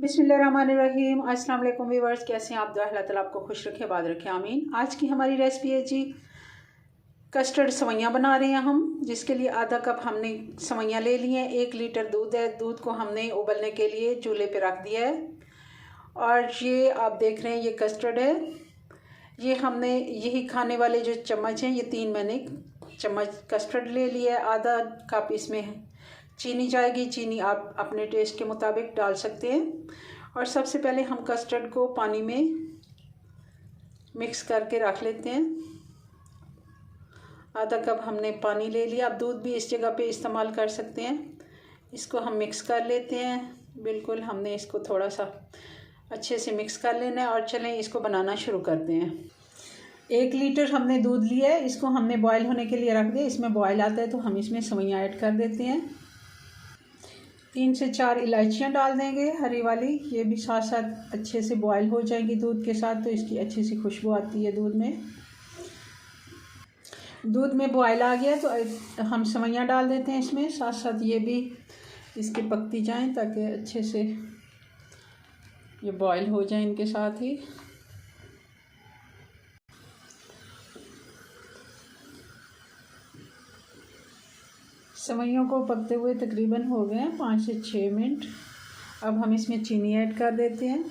बिस्मिल्लाहिर्रहमानिर्रहीम। अस्सलाम वालेकुम व्यूअर्स, कैसे हैं आप? दुआ अल्लाह ताला आपको खुश रखे, आबाद रखे, आमीन। आज की हमारी रेसिपी है जी कस्टर्ड सवैयाँ बना रहे हैं हम, जिसके लिए आधा कप हमने सवैयाँ ले ली हैं। 1 लीटर दूध है, दूध को हमने उबलने के लिए चूल्हे पे रख दिया है। और ये आप देख रहे हैं ये कस्टर्ड है। ये हमने यही खाने वाले जो चम्मच हैं, ये 3 मैंने चम्मच कस्टर्ड ले लिया है। आधा कप इसमें चीनी जाएगी। चीनी आप अपने टेस्ट के मुताबिक डाल सकते हैं। और सबसे पहले हम कस्टर्ड को पानी में मिक्स करके रख लेते हैं। आधा कप हमने पानी ले लिया। आप दूध भी इस जगह पे इस्तेमाल कर सकते हैं। इसको हम मिक्स कर लेते हैं। बिल्कुल हमने इसको थोड़ा सा अच्छे से मिक्स कर लेना है। और चलें इसको बनाना शुरू करते हैं। 1 लीटर हमने दूध लिया है, इसको हमने बॉयल होने के लिए रख दिया। इसमें बॉयल आता है तो हम इसमें सवैयाँ ऐड कर देते हैं। 3 से 4 इलायचियाँ डाल देंगे हरी वाली। ये भी साथ साथ अच्छे से बॉयल हो जाएंगी दूध के साथ, तो इसकी अच्छी सी खुशबू आती है दूध में। दूध में बॉयल आ गया तो हम सवैयाँ डाल देते हैं इसमें। साथ साथ ये भी इसके पकती जाएं ताकि अच्छे से ये बॉयल हो जाए इनके साथ ही। सवैयों को पकते हुए तकरीबन हो गए हैं 5 से 6 मिनट। अब हम इसमें चीनी ऐड कर देते हैं।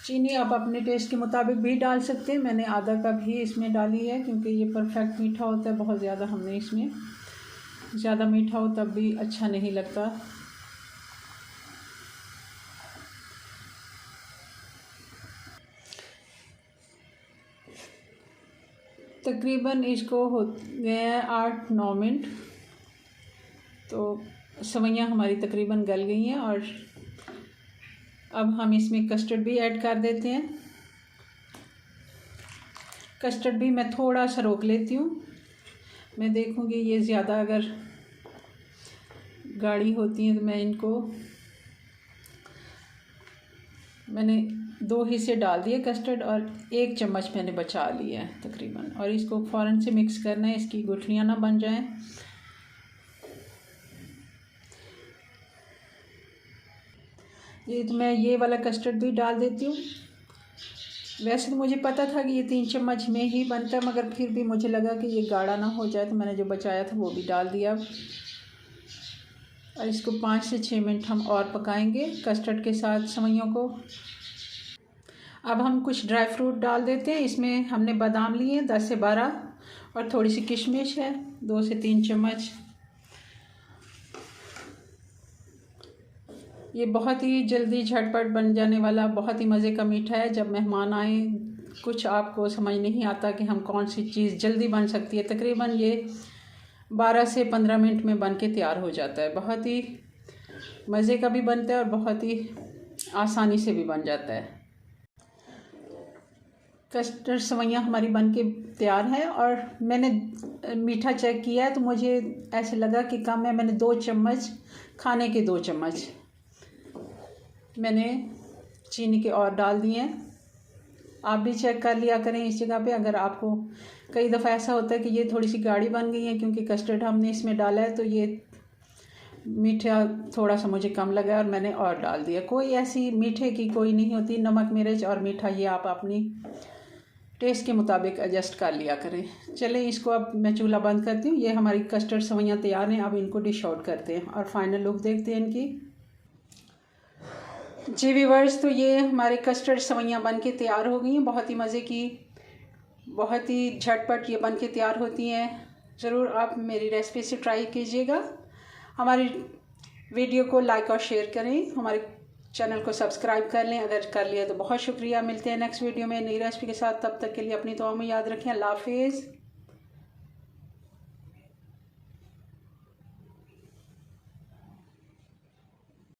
चीनी आप अपने टेस्ट के मुताबिक भी डाल सकते हैं। मैंने आधा कप ही इसमें डाली है क्योंकि ये परफेक्ट मीठा होता है। बहुत ज़्यादा हमने इसमें ज़्यादा मीठा हो तब भी अच्छा नहीं लगता। तकरीबन इसको हो गए हैं 8-9 मिनट। तो सवैयाँ हमारी तकरीबन गल गई हैं। और अब हम इसमें कस्टर्ड भी ऐड कर देते हैं। कस्टर्ड भी मैं थोड़ा सा रोक लेती हूँ। मैं देखूँगी ये ज़्यादा अगर गाढ़ी होती हैं तो मैंने 2 हिस्से डाल दिए कस्टर्ड और 1 चम्मच मैंने बचा लिया है तकरीबन। और इसको फ़ौरन से मिक्स करना है, इसकी गुठलियाँ ना बन जाएं। ये तो मैं ये वाला कस्टर्ड भी डाल देती हूँ। वैसे तो मुझे पता था कि ये 3 चम्मच में ही बनता है, मगर फिर भी मुझे लगा कि ये गाढ़ा ना हो जाए तो मैंने जो बचाया था वो भी डाल दिया। और इसको 5 से 6 मिनट हम और पकाएंगे कस्टर्ड के साथ सवैयों को। अब हम कुछ ड्राई फ्रूट डाल देते हैं। इसमें हमने बादाम लिए हैं 10 से 12 और थोड़ी सी किशमिश है 2 से 3 चम्मच। ये बहुत ही जल्दी झटपट बन जाने वाला बहुत ही मज़े का मीठा है। जब मेहमान आए, कुछ आपको समझ नहीं आता कि हम कौन सी चीज़ जल्दी बन सकती है। तकरीबन ये 12 से 15 मिनट में बन के तैयार हो जाता है। बहुत ही मज़े का भी बनता है और बहुत ही आसानी से भी बन जाता है। कस्टर्ड सवैयाँ हमारी बन के तैयार है। और मैंने मीठा चेक किया है तो मुझे ऐसे लगा कि कम है। मैंने 2 चम्मच, खाने के 2 चम्मच मैंने चीनी के और डाल दिए हैं। आप भी चेक कर लिया करें इस जगह पे। अगर आपको कई दफ़ा ऐसा होता है कि ये थोड़ी सी गाढ़ी बन गई है क्योंकि कस्टर्ड हमने इसमें डाला है, तो ये मीठा थोड़ा सा मुझे कम लगा और मैंने और डाल दिया। कोई ऐसी मीठे की कोई नहीं होती। नमक, मिर्च और मीठा ये आप अपनी टेस्ट के मुताबिक एडजस्ट कर लिया करें। चलें इसको अब मैं चूल्हा बंद करती हूँ। ये हमारी कस्टर्ड सवैयाँ तैयार हैं। अब इनको डिश आउट करते हैं और फाइनल लुक देखते हैं इनकी। जी व्यूअर्स, तो ये हमारे कस्टर्ड सवैयाँ बन के तैयार हो गई हैं। बहुत ही मज़े की, बहुत ही झटपट ये बन के तैयार होती हैं। ज़रूर आप मेरी रेसिपी से ट्राई कीजिएगा। हमारी वीडियो को लाइक और शेयर करें। हमारे चैनल को सब्सक्राइब कर लें। अगर कर लिया तो बहुत शुक्रिया। मिलते हैं नेक्स्ट वीडियो में नई रेसिपी के साथ। तब तक के लिए अपनी दुआ में याद रखें। अल्लाह हाफिज़।